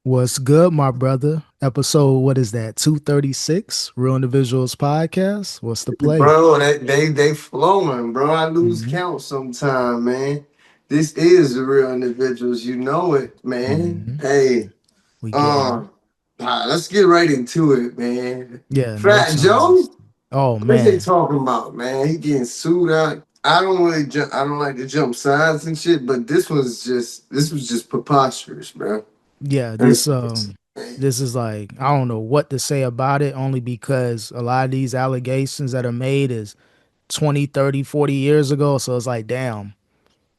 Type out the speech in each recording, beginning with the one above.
What's good, my brother? Episode, what is that? 236, Real Individuals Podcast. What's the play? Bro, they flowing, bro. I lose hmm count sometime, man. This is the real individuals. You know it, man. hmm Hey, We getting it. um, let's get right into it, man. Yeah, no Fat Joe, ties. Oh, what they man. talking about, man? He getting sued out. I don't really jump. I don't like to jump sides and shit, but this was just preposterous, bro. Yeah, And- this is like, I don't know what to say about it, only because a lot of these allegations that are made is 20, 30, 40 years ago. So it's like, damn,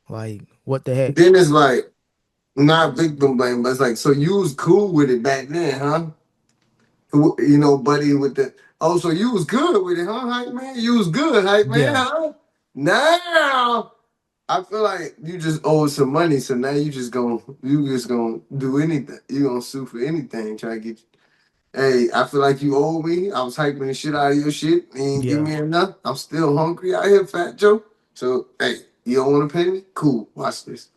like, what the heck? Then it's like not victim blame, but it's like, so you was cool with it back then, huh? Buddy, with the so you was good with it, huh, hype man? You was good, hype man, Yeah. huh? Now I feel like you just owe some money, so now you just gonna do anything. You gonna sue for anything, try to get you. Hey, I feel like you owe me. I was hyping the shit out of your shit. You ain't give Yeah. me enough. I'm still hungry out here, Fat Joe. So hey, you don't want to pay me? Cool. Watch this.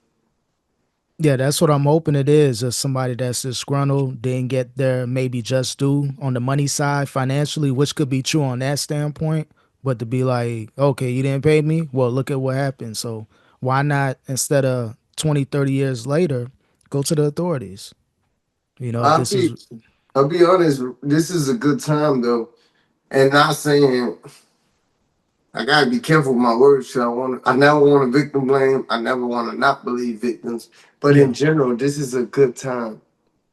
Yeah, that's what I'm hoping it is. Just somebody that's disgruntled, didn't get their maybe just due on the money side financially, which could be true on that standpoint. But to be like, okay, you didn't pay me? Well, look at what happened. So why not, instead of 20, 30 years later, go to the authorities? You know, I'll this is, be I'll be honest. This is a good time though, and not saying I gotta be careful with my words. So I never want to victim blame. I never want to not believe victims. But in yeah, general, this is a good time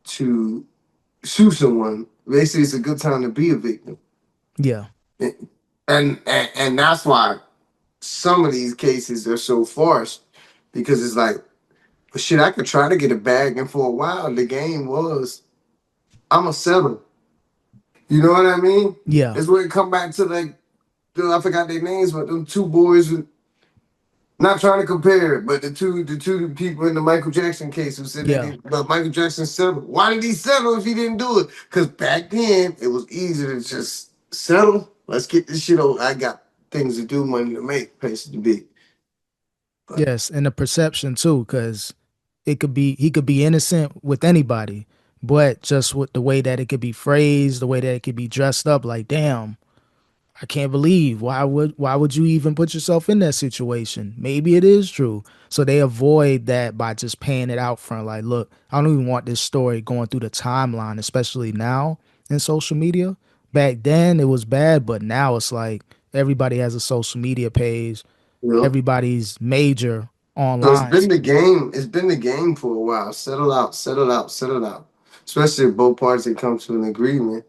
to sue someone. Basically, it's a good time to be a victim, yeah, and that's why some of these cases are so forced because it's like, well, shit. I could try to get a bag, and for a while, the game was I'm a settle. You know what I mean? yeah, It's where it come back to like, I forgot their names, but them two boys. Not trying to compare it, but the two people in the Michael Jackson case who said yeah. but Michael Jackson settled. Why did he settle if he didn't do it? Because back then it was easy to just settle. Let's get this shit over. I got things to do, money to make, places to be. But Yes, and the perception too, because it could be he could be innocent with anybody, but just with the way that it could be phrased, the way that it could be dressed up, like damn, I can't believe why would you even put yourself in that situation? Maybe it is true. So they avoid that by just paying it out front. Like, look, I don't even want this story going through the timeline, especially now in social media. Back then it was bad, but now it's like everybody has a social media page. you know, Everybody's major so it's online. been the game. It's been the game for a while. Settle out, settle out, settle out. Especially if both parties can come to an agreement.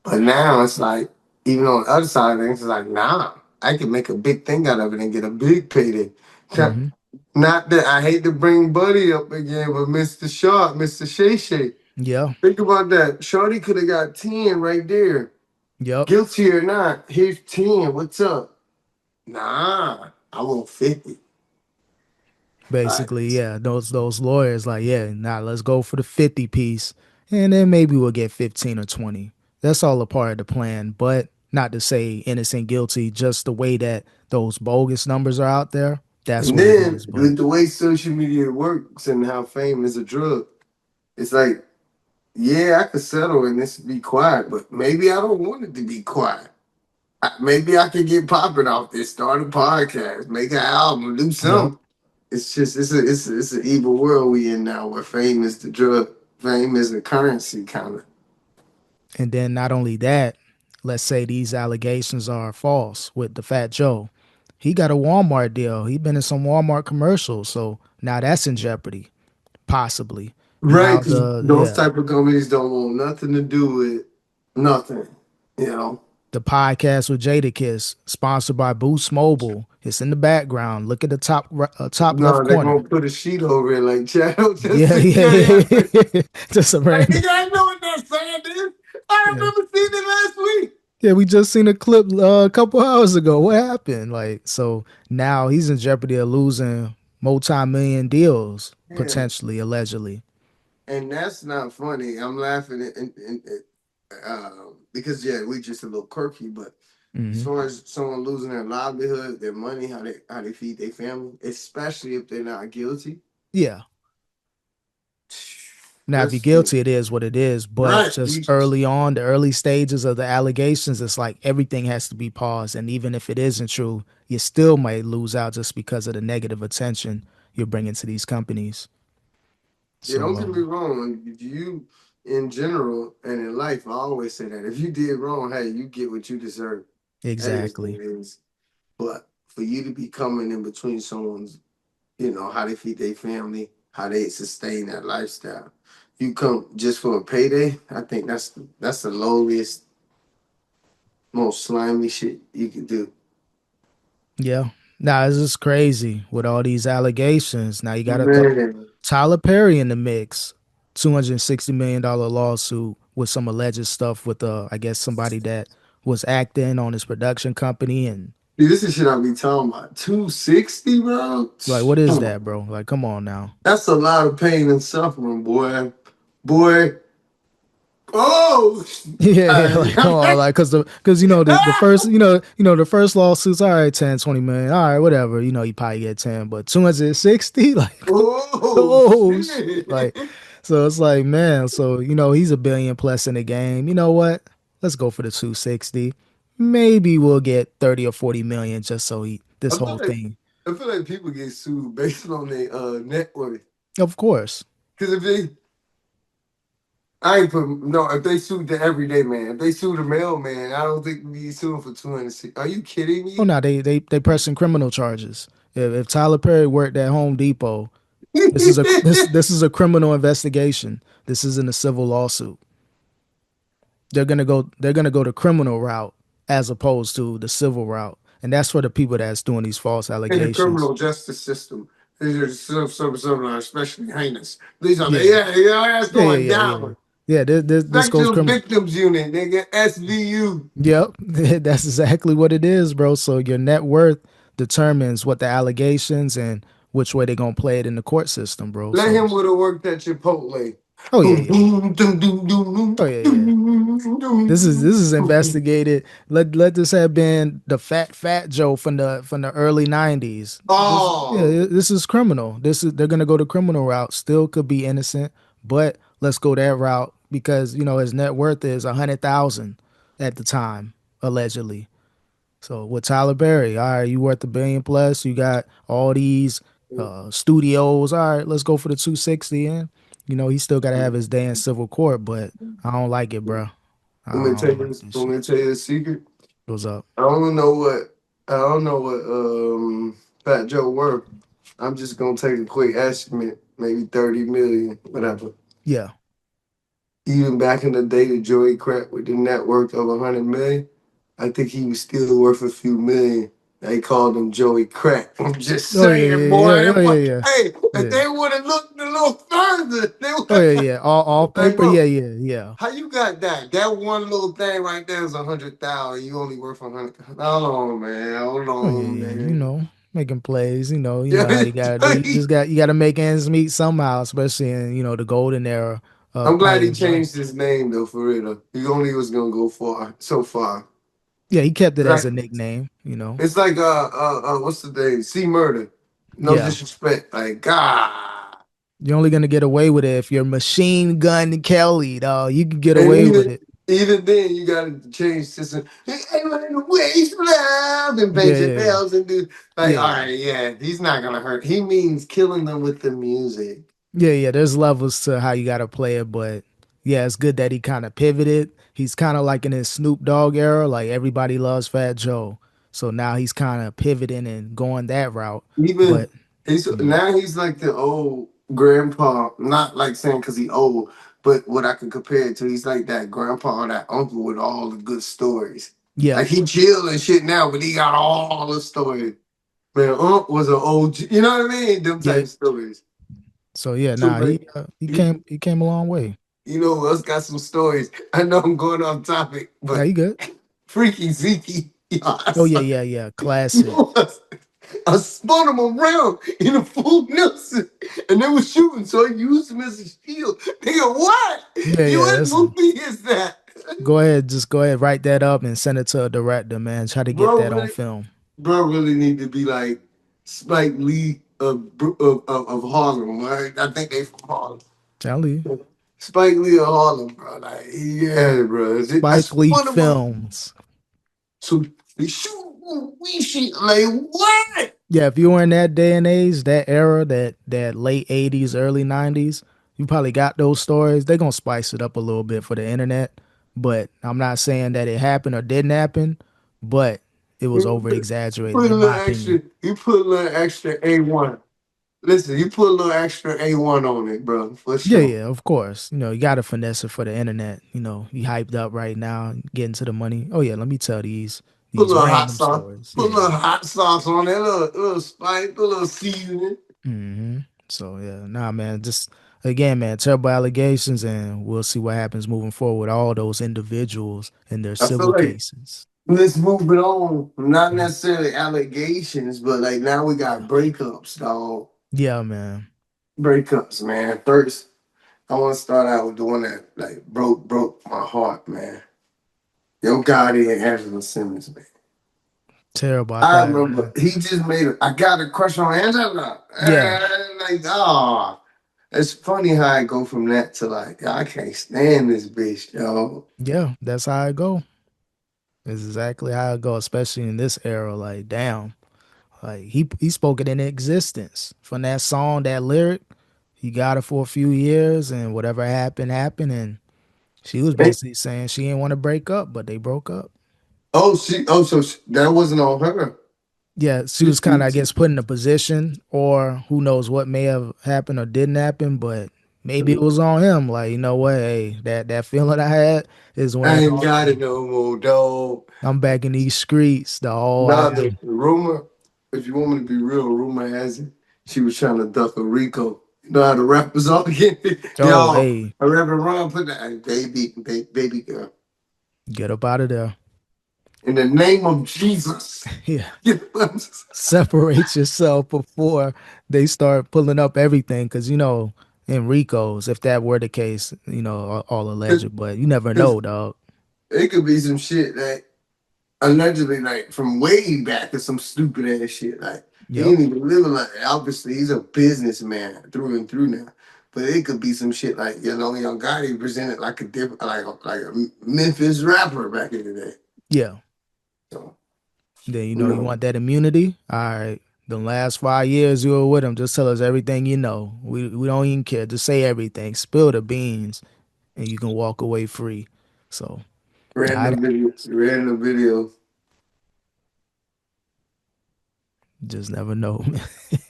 But now it's like, even on the other side of things, it's like, nah, I can make a big thing out of it and get a big payday. hmm Not that I hate to bring Buddy up again, but Mr. Sharp, Mr. Shay Shay. Yeah. Think about that. Shorty could have got 10 right there. Yep. Guilty or not, here's 10. What's up? Nah, I want 50. All right. Basically, yeah. Those lawyers like, yeah, now let's go for the 50 piece, and then maybe we'll get 15 or 20. That's all a part of the plan, but not to say innocent guilty, just the way that those bogus numbers are out there. That's And what it then is. But with the way social media works and how fame is a drug, it's like, yeah, I could settle and this be quiet, but maybe I don't want it to be quiet. Maybe I could get popping off this, start a podcast, make an album, do yep. something. It's just it's an evil world we in now where fame is the drug, fame is the currency kind of. And then not only that, let's say these allegations are false with the Fat Joe. He got a Walmart deal. He been in some Walmart commercials, so now that's in jeopardy, possibly. Right, Now because the those yeah, type of companies don't want nothing to do with nothing. You know, the podcast with Jadakiss, sponsored by Boost Mobile. It's in the background. Look at the top left no, they're corner. gonna put a sheet over it like Chad just Yeah, said. yeah, Yeah, yeah. yeah. yeah. Just a Like, random. nigga, I know what that saying is. I Yeah, remember seeing it last week. yeah. We just seen a clip a couple hours ago. What happened? Like, so now he's in jeopardy of losing multi-million deals Yeah, potentially, allegedly. and that's not funny. I'm laughing because yeah, we just a little quirky, but as hmm far as someone losing their livelihood, their money, how they feed their family, especially if they're not guilty. Yeah, Now, if you're That's true. guilty, it is what it is. But Right. just early on, the early stages of the allegations, it's like everything has to be paused. And even if it isn't true, you still might lose out just because of the negative attention you're bringing to these companies. Yeah, So, don't get me wrong. If you, in general and in life, I always say that if you did wrong, hey, you get what you deserve. That is what exactly. it is. But for you to be coming in between someone's, how they feed their family, how they sustain that lifestyle, you come just for a payday. I think that's the lowest, most slimy shit you could do. Yeah. Now, it's just crazy with all these allegations. Now, you got to throw Man, Tyler Perry in the mix. $260 million lawsuit with some alleged stuff with, I guess, somebody that was acting on his production company. And dude, this is shit I be talking about. 260, bro. like, what is that, bro? Like, come on now. That's a lot of pain and suffering, boy. Boy. Oh, Yeah, yeah, Hey. like come on, like because the first the first lawsuits, all right, 10, 20 million, all right, whatever, you probably get 10, but 260, like Oh oh shit, like shit. so it's like man, so he's a billion plus in the game. You know what? Let's go for the 260. Maybe we'll get 30 or 40 million just so this I feel whole like thing. I feel like people get sued based on their net worth. Of course. Because if they, I ain't put no. If they sued the everyday man, if they sued the mailman, I don't think we be suing for 260. Are you kidding Oh me? no, they pressing criminal charges. If Tyler Perry worked at Home Depot, this is a criminal investigation. This isn't a civil lawsuit. They're gonna go the criminal route as opposed to the civil route. And that's for the people that's doing these false In the allegations. criminal justice system, these are some are especially heinous. These are Yeah. yeah, yeah, that's Yeah, yeah, going yeah, yeah, yeah. down. Yeah, this goes Sexual criminal. Victims Unit, nigga, SVU. Yep. That's exactly what it is, bro. So your net worth determines what the allegations and which way they're gonna play it in the court system, bro. Let So him would have worked at Chipotle. oh yeah, Boom, yeah. boom, doom, doom, doom, Oh yeah, yeah. doom, This is doom. investigated. Let this have been the fat Joe from the early '90s. Oh, This is criminal. They're gonna go the criminal route. Still could be innocent, but let's go that route because his net worth is 100,000 at the time allegedly. So with Tyler Perry, all right, you worth a billion plus. You got all these studios. All right, let's go for the 260. And he still got to have his day in civil court, but I don't like it, bro. I'm gonna I tell don't you like this. this I'm shit. gonna tell you a secret. What's up? I don't know what. I don't know what. Fat Joe worth. I'm just gonna take a quick estimate, maybe 30 million, whatever. Yeah. Even back in the day, the Joey Crack with the net worth of 100 million, I think he was still worth a few million. They called him Joey Crack. I'm just Oh yeah, saying, yeah, boy. yeah, oh yeah, yeah, Hey, if yeah. they would have looked a little further, they would Oh yeah, have. yeah. All Like, paper. bro, Yeah, yeah, yeah. how you got that? That one little thing right there is 100,000. You only worth 100,000. Hold on, man. Hold Oh yeah, on, yeah. man. Making plays. You Yeah, know how you gotta do. You gotta make ends meet somehow, especially in the golden era I'm of glad he players, right? changed his name though, for real. Though. He only was gonna go far, so far. Yeah, he kept it as Like a nickname. it's like what's the name? C Murder. No Yeah. disrespect. Like God. You're only gonna get away with it if you're Machine Gun Kelly, dog. You can get And away with it. even then you gotta change system. Hey, ain't no waste love and Yeah, paint your yeah, yeah, nails and do like yeah, all yeah, right, yeah, he's not gonna hurt. He means killing them with the music. yeah, yeah. There's levels to how you gotta play it, but yeah, it's good that he kind of pivoted. He's kind of like in his Snoop Dogg era, like everybody loves Fat Joe. So now he's kind of pivoting and going that route. Even But he's you know, now he's like the old grandpa, not like saying because he old, but what I can compare it to, he's like that grandpa or that uncle with all the good stories. yeah, Like he chill and shit now, but he got all the stories. Man, Unc was an OG, you know what I mean? Them type yeah. of stories. So yeah, So nah, like he he, came a long way. who else got some stories? I know I'm going off topic, Nah, but he good. Freaky Zeke, Oh yes. yeah, yeah, yeah. Classic. Yes. I spun him around in a full Nelson and they were shooting, so I used him as a shield. Nigga, what? Yeah, You yeah. what That's movie is that? Go ahead, just go ahead, write that up and send it to a director, man. Try to get Bro that on really, film. bro really need to be like Spike Lee of Harlem, right? I think they from Harlem. Tell you. Spike Lee of Harlem, bro. Like, yeah, bro. That's Spike Lee one of my. films. So we shoot, we shit. Like, what? Yeah, if you were in that day and age, that era, that late '80s, early '90s, you probably got those stories. They're gonna spice it up a little bit for the internet, but I'm not saying that it happened or didn't happen, but it was over exaggerated, Put a in my little opinion. extra. You put a little extra A1. Listen, you put a little extra A1 on it, bro, for Yeah, sure. yeah, of course. You gotta finesse it for the internet. You hyped up right now, getting to the money. Oh yeah, let me tell these Put a these little hot random sauce. stories. Put a Yeah. little hot sauce on it. A little spice, a little seasoning. So yeah, nah, man. Just again, man, terrible allegations, and we'll see what happens moving forward with all those individuals and their I feel civil like cases. let's move it on. Not Mhm. necessarily allegations, but like now we got breakups, dog. Yeah, man. Breakups, man. First, I want to start out with the one that like broke my heart, man. Yo, Gotti and Angela Simmons, man. Terrible. I I thought, remember he just made it. I got a crush on Angela. yeah, Like, oh, it's funny how I go from that to like, I can't stand this bitch, yo. yeah. That's how it go. It's exactly how it go, especially in this era. Like, damn, like he spoke it into existence from that song, that lyric. He got it for a few years, and whatever happened, happened, and she was Hey, basically saying she didn't want to break up, but they broke up. that wasn't on her. Yeah, she She, was kind of, I guess, put in a position, or who knows what may have happened or didn't happen, but maybe it was on him. Like, you know what? Hey, that feeling I had is I wearing ain't off. got it no more, dog. I'm back in these streets. The whole Nah, album. the rumor, if you want me to be real, rumor has it she was trying to duck a Rico. You know how the rappers all get Oh, yo, hey, a rapper Ron put that hey, baby girl. get up out of there. In the name of Jesus. Yeah, You know what I'm saying? separate yourself before they start pulling up everything, because in Rico's, if that were the case, all alleged, but you never Because know, dog. it could be some shit that allegedly like from way back or some stupid ass shit. Like he Yep. ain't even living like obviously he's a businessman through and through now. But it could be some shit like Young Gotti presented like a different like a Memphis rapper back in the day. Yeah. So Then you you know, want that immunity. All right. The last 5 years you were with him, just tell us everything you know. We don't even care. Just say everything. Spill the beans, and you can walk away free. So nah, it happens. random video, Just never know, man.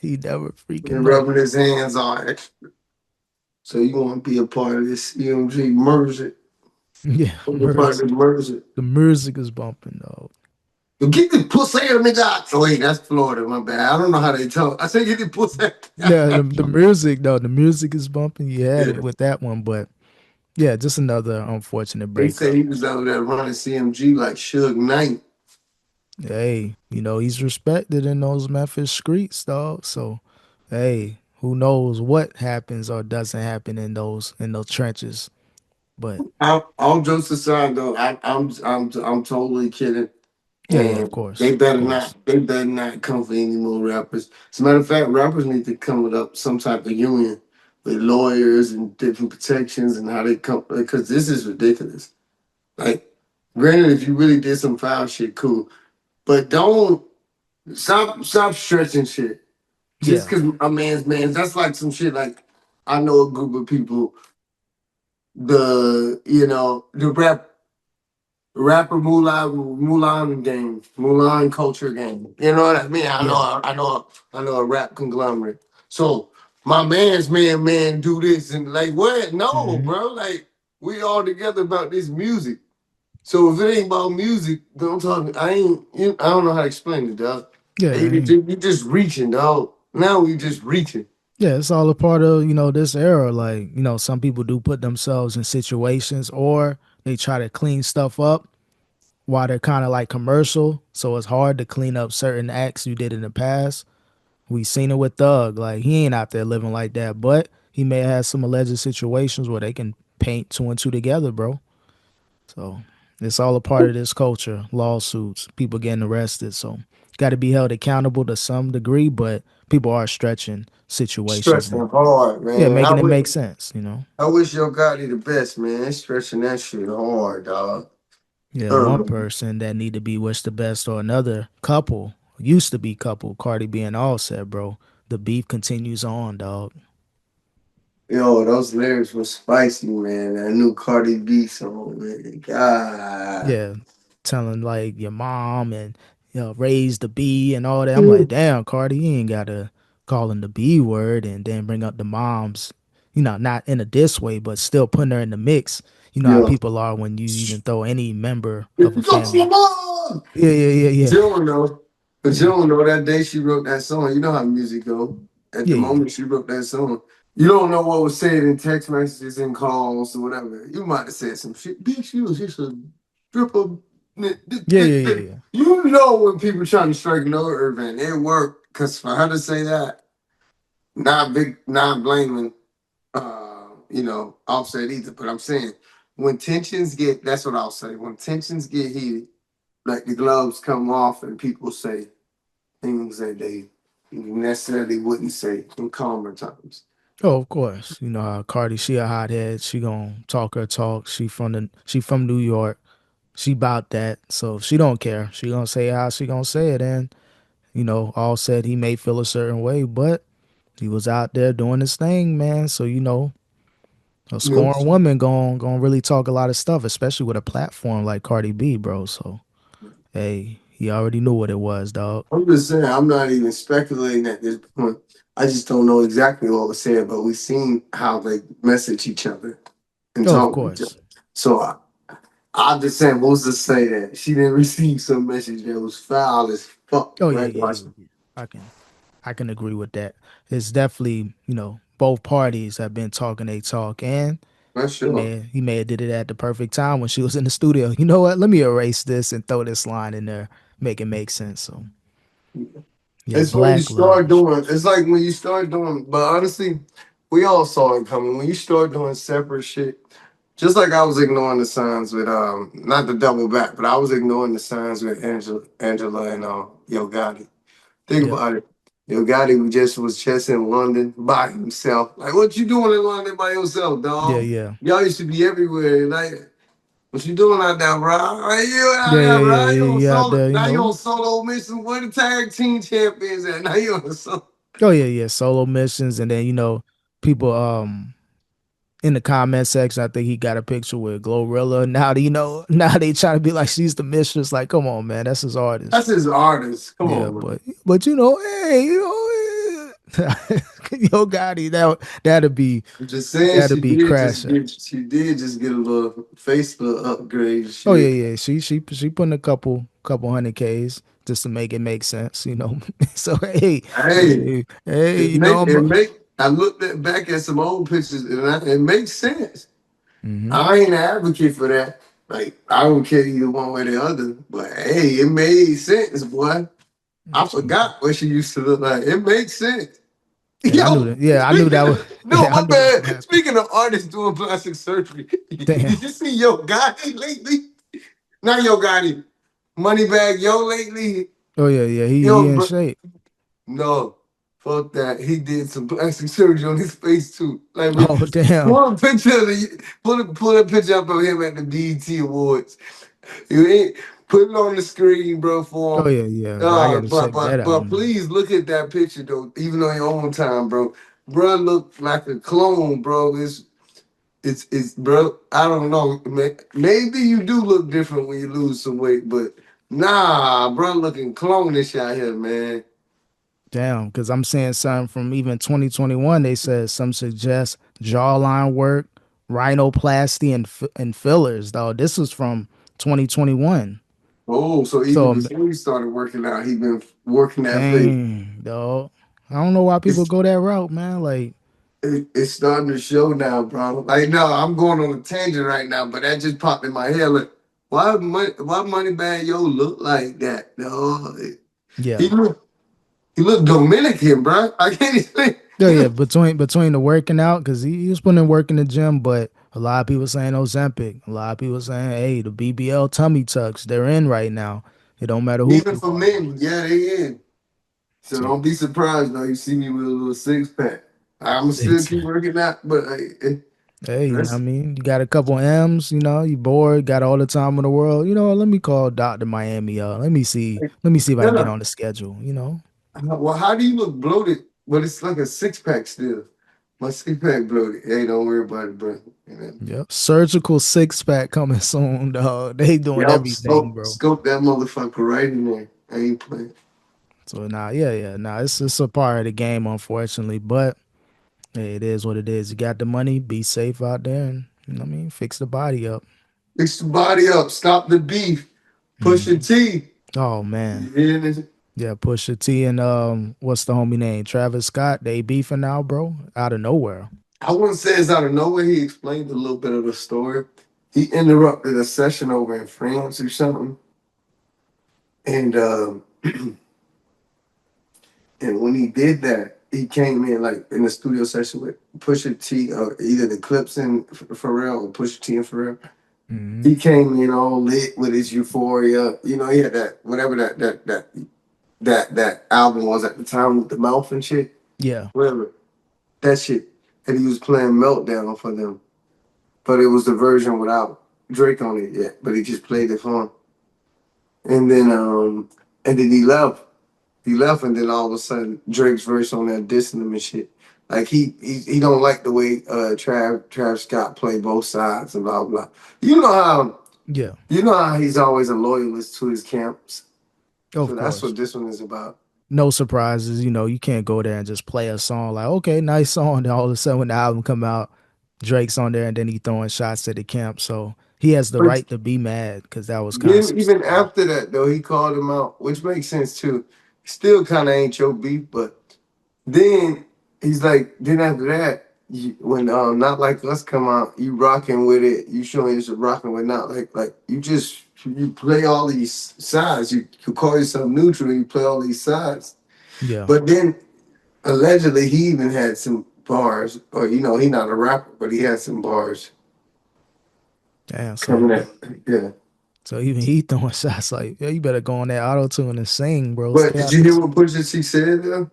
You never freaking and know. rubbing his hands on it. So you want to be a part of this EMG merger? Yeah, Be a part of music. the merger. The music is bumping, though. Yo, get the pussy out of me, God. Oh wait, that's Florida. My bad. I don't know how they talk. I say get the pussy. Yeah, the music though. The music is bumping. You had it Yeah. with that one, but yeah, just another unfortunate They say breakup. he was out there running CMG like Suge Knight. Hey, he's respected in those Memphis streets, dog. So, hey, who knows what happens or doesn't happen in those trenches? But All jokes aside, though, I'm totally kidding. yeah, yeah, of And course, of course. they better not come for any more rappers. As a matter of fact, rappers need to come up some type of union with lawyers and different protections and how they come because this is ridiculous. Like, granted, if you really did some foul shit, cool, but don't stop stretching shit. Just Yeah, because a man's that's like some shit like I know a group of people, the rapper Mulan gang, Mulan culture gang. You know what I mean? yeah, I know a rap conglomerate. So my man do this and like what? No, hmm bro. Like we all together about this music. So if it ain't about music, don't talk. I don't know how to explain it, dog. yeah. You just reaching, dog. Now we just reaching. Yeah, it's all a part of, this era. Like, some people do put themselves in situations or they try to clean stuff up while they're kind of like commercial. So it's hard to clean up certain acts you did in the past. We seen it with Thug. Like, he ain't out there living like that, but he may have had some alleged situations where they can paint two and two together, bro. So It's all a part of this culture. Lawsuits, people getting arrested. So got to be held accountable to some degree, but people are stretching situations and Stretching hard, yeah, man. making it make sense. You know. I wish Yo Gotti the best, man. They stretching that shit hard, dog. Yeah, one Um, person that need to be wished the best or another couple used to be couple. Cardi B and Offset, bro. The beef continues on, dog. yo, those lyrics were spicy, man. That new Cardi B song, man. God. Yeah, telling like your mom and raise the B and all that. I'm like, damn, Cardi, you ain't gotta call him the B word and then bring up the moms. You know, not in a diss way, but still putting her in the mix. You know how Yo. people are when you even throw any member If of a you go to your family. mom! Yeah, yeah, yeah, yeah, Jill know. But yeah, Jill know that day she wrote that song. You know how music go. At the yeah, yeah, moment she wrote that song. You don't know what was said in text messages and calls or whatever. You might have said some shit. Bitch, you was just a stripper. yeah, yeah, yeah, yeah. You know when people trying to strike no Irvin, it worked. Cause for her to say that, not blaming Offset either. But I'm saying when tensions get that's what I'll say. When tensions get heated, like the gloves come off and people say things that they necessarily wouldn't say in calmer times. Oh, of course. You know how Cardi, she a hothead. She gonna talk her talk. She from New York. She bout that. So she don't care. She gonna say how she gonna say it. And all said he may feel a certain way, but he was out there doing his thing, man. So a You know, scorned woman gonna really talk a lot of stuff, especially with a platform like Cardi B, bro. So hey, he already knew what it was, dog. I'm just saying, I'm not even speculating at this point. I just don't know exactly what was said, but we've seen how they message each other and Oh, of talk to each course. other. So I'm just saying, what's to say that she didn't receive some message that was foul as fuck, Oh yeah, right? yeah, Watch yeah, yeah. I can agree with that. It's definitely, both parties have been talking they talk, and for he sure. may he may have did it at the perfect time when she was in the studio. You know what? Let me erase this and throw this line in there, make it make sense. So yeah, It's when you black start love. doing. It's like when you start doing. But honestly, we all saw it coming. When you start doing separate shit, just like I was ignoring the signs with not the double back, but I was ignoring the signs with Angela and Yo Gotti. Think Yep. about it. Yo Gotti was just in London by himself. Like, what you doing in London by yourself, Yeah, dog? yeah. Y'all used to be everywhere. Like, what you doing out there, bro? Like, you out Yeah, there, yeah, yeah, bro? yeah. You on You out solo? there, Now you on solo mission? Where the tag team champions at? Now you on solo. Oh yeah, yeah. Solo missions, and then people in the comment section, I think he got a picture with Glorilla. Now now they trying to be like she's the mistress. Like, come on, man, that's his artist. That's his artist. Come Yeah, on, man. but hey, Yo Gotti, that'd be I'm just saying that'd be crashing. she did just get a little Facebook upgrade and Oh yeah, shit. yeah. She putting a couple hundred Ks just to make it make sense. So hey, Hey, hey, it make I looked back at some old pictures and it makes sense. hmm I ain't an advocate for that. Like I don't care either one way or the other. But hey, it made sense, boy. I forgot what she used to look like. It makes sense. yeah, I knew Yo, that. Yeah, I knew that speaking was. of no, Yeah, I my knew that was gonna bad. happen. Speaking of artists doing plastic surgery, Damn. did you see Yo Gotti lately? Not Yo Gotti, Moneybag Yo lately. Oh yeah, yeah. He Yo, in bro, shape. no, fuck that. He did some plastic surgery on his face too. Like, Oh damn. pull a picture of the pull a picture up of him at the BET Awards. You ain't put it on the screen, bro, for Oh him. yeah, yeah. I got to But check that but out, but man. please look at that picture though, even on your own time, bro. Bro look like a clone, bro. It's bro. I don't know. Maybe you do look different when you lose some weight, but nah, bro, looking clonish out here, man. Damn, because I'm seeing something from even 2021. They said some suggest jawline work, rhinoplasty, and fillers. Though this was from 2021. Oh, so even So before he started working out, he been working that face. dang, dog. I don't know why people It's go that route, man. Like, it's starting to show now, bro. Like, no, I'm going on a tangent right now, but that just popped in my head. Like, why Moneybag Yo look like that? No, he yeah, look he look Dominican, bro. I can't even. yeah, yeah. Between the working out, because he was putting in work in the gym, but A lot of people saying Ozempic. A lot of people saying, hey, the BBL tummy tucks, they're in right now. It don't matter who Even you for are. men, yeah, they in. So So don't be surprised though. You see me with a little six pack. I'ma still six. keep working out, but Hey, you know what I that's mean? You got a couple M's, you bored, got all the time in the world. You know, let me call Dr. Miami up. Let me see. Let me see if I can get yeah. on the schedule. Well, how do you look bloated? But it's like a six pack still. My six pack bloated. Hey, don't worry about it, bro. You know? Yep. Surgical six pack coming soon, dog. They doing Yup, everything, scope bro. scope that motherfucker right in there. I ain't playing. So nah, yeah. Nah, it's a part of the game, unfortunately. But hey, it is what it is. You got the money, be safe out there and you know what I mean, fix the body up. Fix the body up. Stop the beef. Push your Mhm. T. Oh You man. hear this? Yeah, Pusha T and what's the homie name? Travis Scott. They beefing now, bro. Out of nowhere. I wouldn't say it's out of nowhere. He explained a little bit of the story. He interrupted a session over in France or something, and and when he did that, he came in like in the studio session with Pusha T, or either the Clips and Pharrell or Pusha T and Pharrell. Hmm. He came in all lit with his euphoria. You know, he had that whatever that album was at the time with the mouth and shit, Yeah. whatever that shit. And he was playing Meltdown for them, but it was the version without Drake on it yet. But he just played it for him, and then he left. He left, and then all of a sudden Drake's verse on there dissing him and shit. Like he don't like the way Trav Scott play both sides and blah blah. You know how Yeah. you know how he's always a loyalist to his camps. Of So that's course. what this one is about. No surprises. You can't go there and just play a song like, okay, nice song. Then all of a sudden when the album come out, Drake's on there and then he throwing shots at the camp. So he has the But right to be mad because that was kind of then some even stupid. after that though, he called him out, which makes sense too. Still kind of ain't your beef, but then he's like, then after that, when Not Like Us come out, you rocking with it. You showing you're rocking with Not Like you just you play all these sides. You call yourself neutral. You play all these sides. Yeah. But then allegedly he even had some bars, or he not a rapper, but he had some bars Damn. coming So at yeah. so even he throwing shots like, yeah, you better go on that auto tune and sing, bro. But Stay did out you hear this. what Pusha T said though?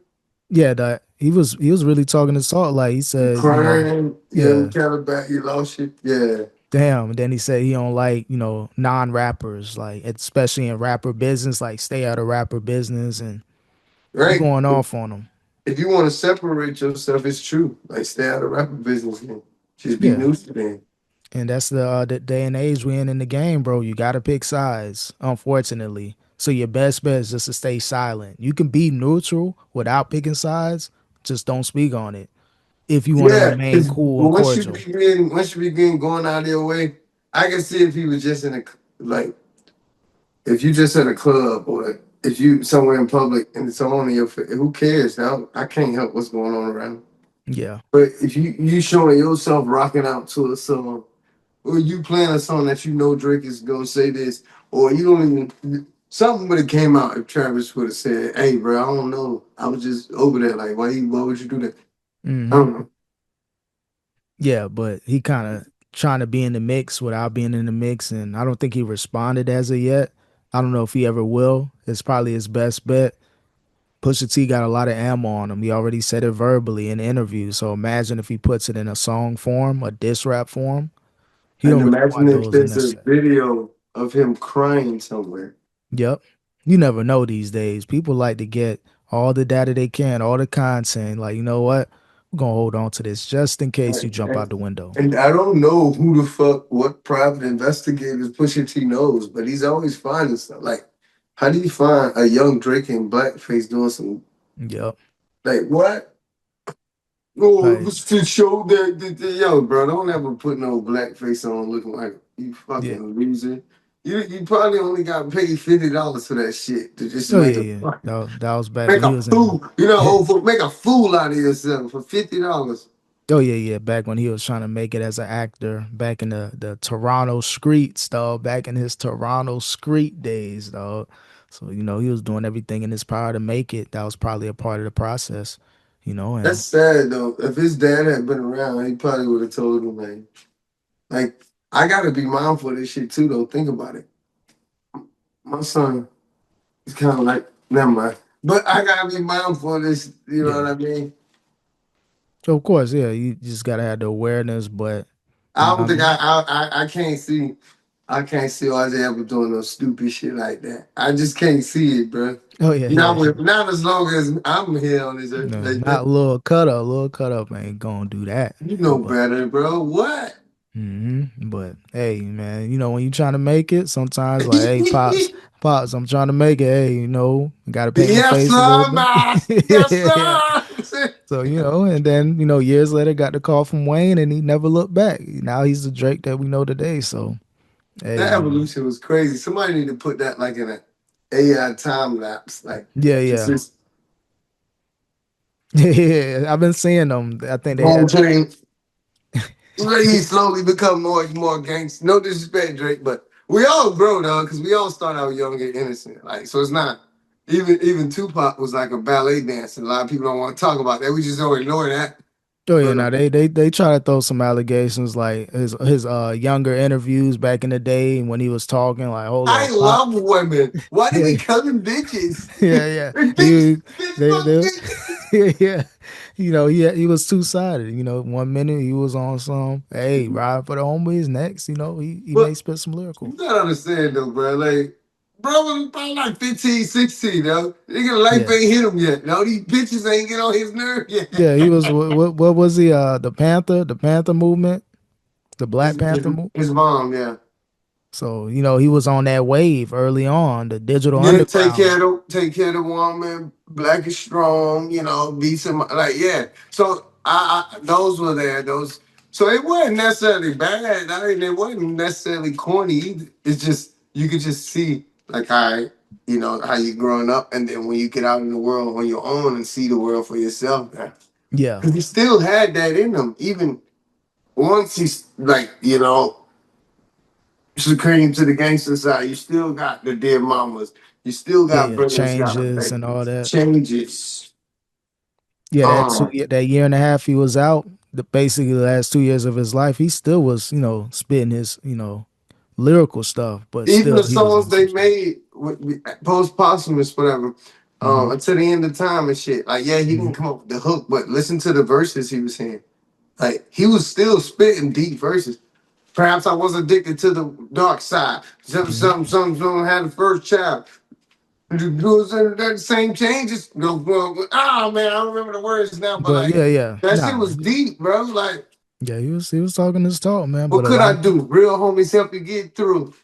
Yeah, that he was really talking to Salt. Like he You said, crying, you know, yeah, Calabac, you lost shit. Yeah. damn. And then he said he don't like, non-rappers, like especially in rapper business, like stay out of rapper business, and he Right? going off on them. If you want to separate yourself, it's true. Like stay out of rapper business, man. Just be Yeah. neutral then. And that's the day and age we in the game, bro. You gotta pick sides, unfortunately. So your best bet is just to stay silent. You can be neutral without picking sides. Just don't speak on it if you want to Yeah, remain 'cause cool and once you cordial. begin, once you begin going out of your way, I can see if he was just in a like, if you just at a club or if you somewhere in public and it's on in your face, who cares? Now I can't help what's going on around. Yeah. But if you showing yourself rocking out to a song, or you playing a song that you know Drake is gonna say this, or you don't even something would have came out if Travis would have said, "Hey, bro, I don't know. I was just over there. Like, why would you do that? I Hmm. don't know." Yeah, but he kind of trying to be in the mix without being in the mix, and I don't think he responded as of yet. I don't know if he ever will. It's probably his best bet. Pusha T got a lot of ammo on him. He already said it verbally in interviews. So imagine if he puts it in a song form, a diss rap form. He And don't really imagine want if those in there's the a set. video of him crying somewhere. Yep. You never know these days. People like to get all the data they can, all the content. Like, you know what? We're gonna hold on to this just in case you And, jump out and, the window. and I don't know who the fuck, what private investigators Pusha T knows, but he's always finding stuff. Like, how do you find a young Drake in blackface doing some, Yep. like, what? Oh, it Like, was to show yo, bro, don't ever put no blackface on looking like you yeah. fucking loser. You probably only got paid $50 for that shit to just Oh yeah, make a yeah. fucking That was back make when he a was in. fool. You know, old folk, make a fool out of yourself for $50. Oh yeah. Back when he was trying to make it as an actor, back in the Toronto streets, dog. Back in his Toronto street days, dog. So he was doing everything in his power to make it. That was probably a part of the process, That's and sad though. If his dad had been around, he probably would have told him, like, Like I gotta be mindful of this shit too. Though think about it. My son is kind of like never mind. But I gotta be mindful of this. You know Yeah. what I mean? So of course, yeah, you just gotta have the awareness, but you I know what don't I think mean? I can't see. I can't see Isaiah ever doing no stupid shit like that. I just can't see it, bro. Oh yeah, yeah. Not as long as I'm here on this earth. No, Like that. not little cut up. Little cut up ain't gonna do that. You know But better, bro. What? but hey, man, when you trying to make it, sometimes like, hey, pops, I'm trying to make it. Hey, gotta paint my Yes, face a little sir, bit. man. Yes, Yeah. sir. So and then years later, got the call from Wayne, and he never looked back. Now he's the Drake that we know today. So hey, That evolution was crazy. Somebody need to put that like in an AI time lapse. Like yeah, it's yeah, just yeah. I've been seeing them. I think they whole had. train. He slowly become more gangster. No disrespect, Drake, but we all grow though, because we all start out young and innocent. Like so, it's not even Tupac was like a ballet dancer. A lot of people don't want to talk about that. We just don't ignore that. Oh yeah, But now they try to throw some allegations like his younger interviews back in the day when he was talking like, hold I up, pop. love women. Why do Yeah, we call them bitches? yeah, yeah. bitch, He bitch, fuck they bitches. yeah. He was two sided. 1 minute he was on some, hey, ride for the homies. Next, he may But spit some you lyrical. gotta understand though, bro. Like, bro was probably like 15, 16, though. Nigga life Yeah, ain't hit him yet. No, these bitches ain't get on his nerve yet. yeah. He was what was he? The Panther movement, the Black Panther movement. His mom, yeah. So he was on that wave early on, the digital Yeah, underground. take care of the woman. Black is strong, be some like yeah. So I those were there. Those so it wasn't necessarily bad. I mean, it wasn't necessarily corny either. It's just you could just see like how you growing up, and then when you get out in the world on your own and see the world for yourself, man. Yeah, Because he still had that in him, even once he's like succumbed to the gangster side, you still got the dear mamas. You still yeah, got yeah. brothers got to Changes pay. and all that. Changes. Yeah, Um, that year and a half he was out, basically the last 2 years of his life, he still was, spitting his, lyrical stuff, but Even the still he was songs on some they stuff. made post posthumous, whatever, Hmm. until the end of time and shit. Like, yeah, he didn't Hmm. come up with the hook, but listen to the verses he was saying. Like, he was still spitting deep verses. Perhaps I was addicted to the dark side. Hmm. Some had the first child. The same changes. Oh man, I don't remember the words now, but But like yeah, yeah, that shit nah, was deep, bro. Like, yeah, he was talking his talk, man. what But a could lot I of people, do? Real homies help you get through.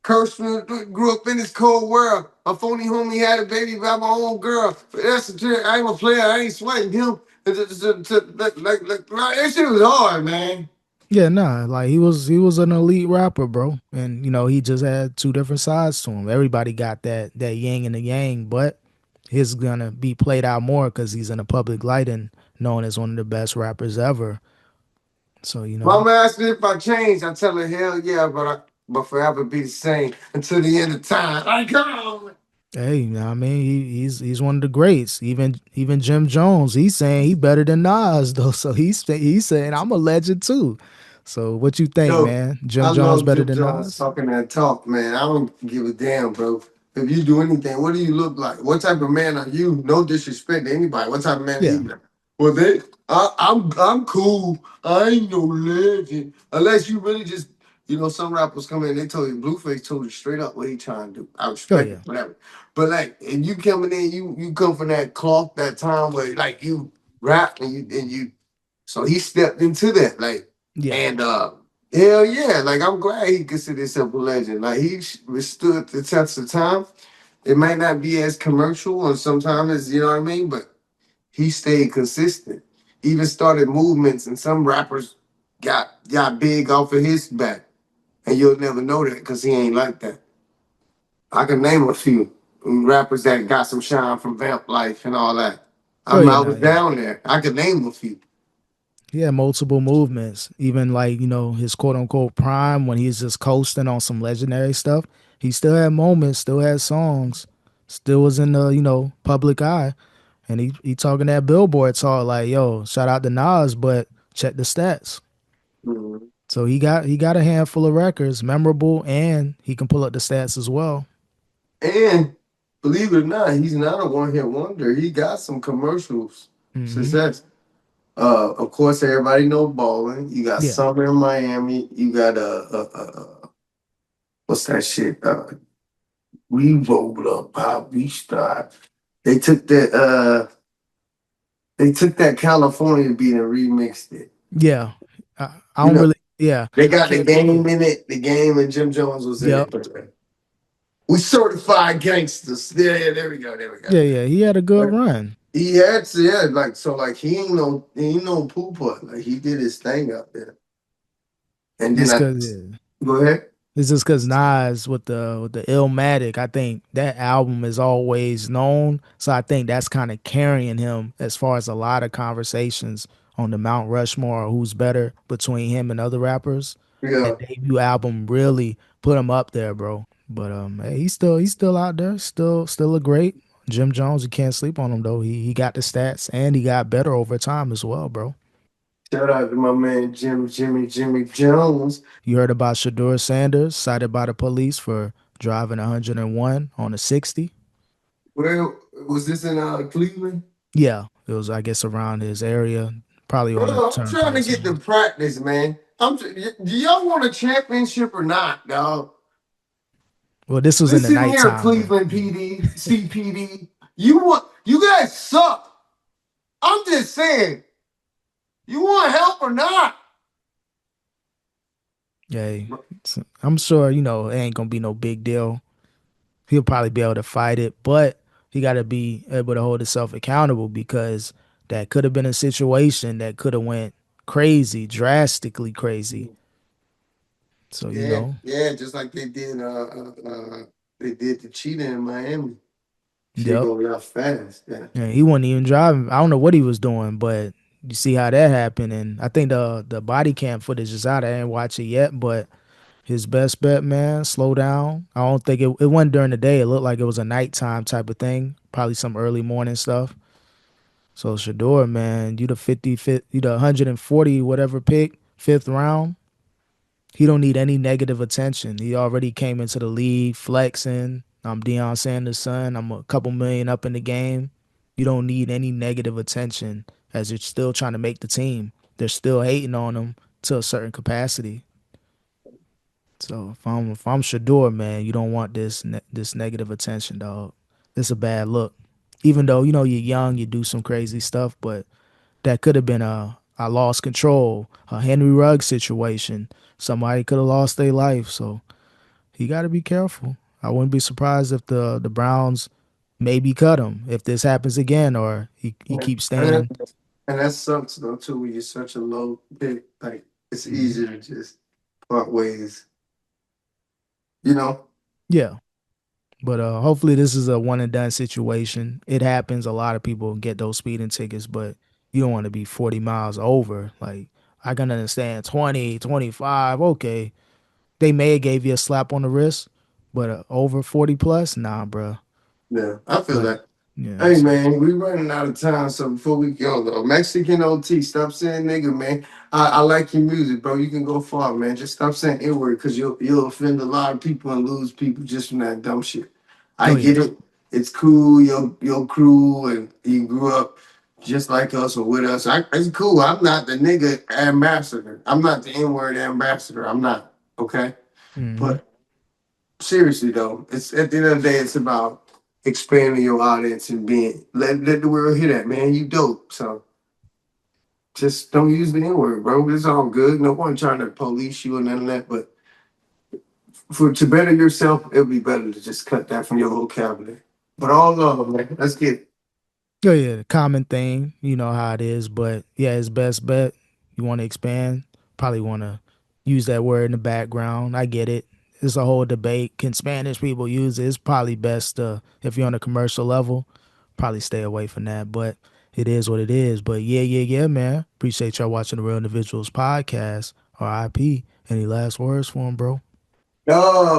Kirsten grew up in this cold world. A phony homie had a baby by my own girl. But that's the truth. I ain't a player. I ain't sweating him. Like, that shit was hard, man. yeah, nah, like he was an elite rapper, bro, and he just had two different sides to him. Everybody got that yin and the yang, but his gonna be played out more because he's in the public light and known as one of the best rappers ever. So Mama asked me if I changed. I tell her hell yeah, but forever be the same until the end of time. Like, come on. hey, I mean, he's one of the greats. Even Jim Jones, he's saying he better than Nas though. So he's saying I'm a legend too. So what you think, Yo, man? I Jim Jones love better Jim than Jones Nas? talking that talk, man. I don't give a damn, bro. If you do anything, what do you look like? What type of man are you? No disrespect to anybody. What type of man are Yeah, you? Well, I'm cool. I ain't no legend. Unless you really just, some rappers come in, they told you, Blueface told you straight up what he trying to do. I oh respect it, yeah, whatever. But like, and you coming in, you come from that cloth, that time where like you rap and you so he stepped into that, like, yeah, and hell yeah, like I'm glad he considered himself a legend. Like he withstood the test of time. It might not be as commercial or sometimes, you know what I mean, but he stayed consistent. Even started movements, and some rappers got big off of his back, and you'll never know that because he ain't like that. I can name a few rappers that got some shine from Vamp Life and all that. oh yeah, I no, was yeah. down there. I could name a few. He had multiple movements. Even like his quote unquote prime when he's just coasting on some legendary stuff. He still had moments, still had songs, still was in the public eye. And he talking that Billboard talk like, yo, shout out to Nas, but check the stats. Mhm. So he got a handful of records, memorable, and he can pull up the stats as well. And believe it or not, he's not a one hit wonder. He got some commercials Hmm. success. Of course, everybody know balling. You got Yeah, Summer in Miami. You got what's that shit? We rolled up how we start. They took that they took that California beat and remixed it. yeah. I You don't know, really. Yeah, they I got the can't. game in it. The game and Jim Jones was in Yep. it. But we certified gangsters. Yeah, yeah, there we go, there we go. Yeah, yeah. He had a good But run. he had to, yeah, like so, like he ain't no poo putt. Like he did his thing out there. And then Just I cause yeah. go ahead. It's just cause Nas with the Illmatic, I think that album is always known. So I think that's kind of carrying him as far as a lot of conversations on the Mount Rushmore or who's better between him and other rappers. That Yeah, debut album really put him up there, bro. But hey, he's still out there, still a great Jim Jones. You can't sleep on him though. He got the stats and he got better over time as well, bro. shout out to my man Jimmy Jones. You heard about Shedeur Sanders cited by the police for driving 101 on a 60? Where was this in Cleveland? Yeah, it was, I guess, around his area, probably on the Bro, I'm trying turnpike to get to somewhere. practice, man. Do y'all want a championship or not, dog? Well, this was in the Listen here, nighttime, though. Cleveland Yeah. PD, CPD. You guys suck. I'm just saying, you want help or not? Yeah, I'm sure, it ain't going to be no big deal. He'll probably be able to fight it, but he got to be able to hold himself accountable because that could have been a situation that could have went crazy, drastically crazy. So, Yeah, yeah, just like they did the cheetah in Miami. Shit yep. go real fast. Yeah. Yeah, he wasn't even driving. I don't know what he was doing, but you see how that happened. And I think the body cam footage is out. I didn't watch it yet, but his best bet, man, slow down. I don't think it wasn't during the day. It looked like it was a nighttime type of thing, probably some early morning stuff. So Shador, man, you the 55th, you the 140 whatever pick, fifth round. He don't need any negative attention. He already came into the league flexing. I'm Deion Sanders' son. I'm a couple million up in the game. You don't need any negative attention as you're still trying to make the team. They're still hating on him to a certain capacity. So if I'm Shador, man, you don't want this negative attention, dog. It's a bad look. Even though you're young, you do some crazy stuff, but that could have been a I lost control, a Henry Ruggs situation. Somebody could have lost their life, so he got to be careful. I wouldn't be surprised if the Browns maybe cut him if this happens again, or he Yeah. keeps And staying. that sucks though too when you're such a low pick. Like it's Mhm. easier to just part ways, you know? Yeah, but hopefully this is a one and done situation. It happens. A lot of people get those speeding tickets, but you don't want to be 40 miles over. Like I can understand 20, 25. Okay, they may have gave you a slap on the wrist, but over 40 plus, nah, bro. Yeah, I feel But that. yeah, Hey so man, we running out of time, so before we go though, Mexican OT, stop saying nigga, man. I like your music, bro. You can go far, man. Just stop saying N-word because you'll offend a lot of people and lose people just from that dumb shit. I oh yeah, get it. It's cool, your crew, and you grew up just like us or with us. It's cool. I'm not the nigga ambassador. I'm not the N-word ambassador. I'm not. Okay. hmm, But seriously though, it's at the end of the day, it's about expanding your audience and being let the world hear that, man. You dope. So just don't use the N-word, bro. It's all good. No one trying to police you or none of that. But for to better yourself, it'll be better to just cut that from your vocabulary. But all love, man. Let's get it. oh yeah, the common thing, you know how it is. But yeah, his best bet. You want to expand, probably want to use that word in the background. I get it. It's a whole debate. Can Spanish people use it? It's probably best if you're on a commercial level, probably stay away from that. But it is what it is. But yeah, yeah, yeah, man. Appreciate y'all watching the Real Individuals podcast. RIP. Any last words for him, bro?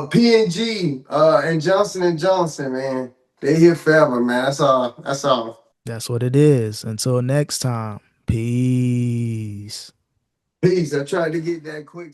P&G, and Johnson, man. They here forever, man. That's all. That's all. That's what it is. Until next time, peace. Peace. I tried to get that quick.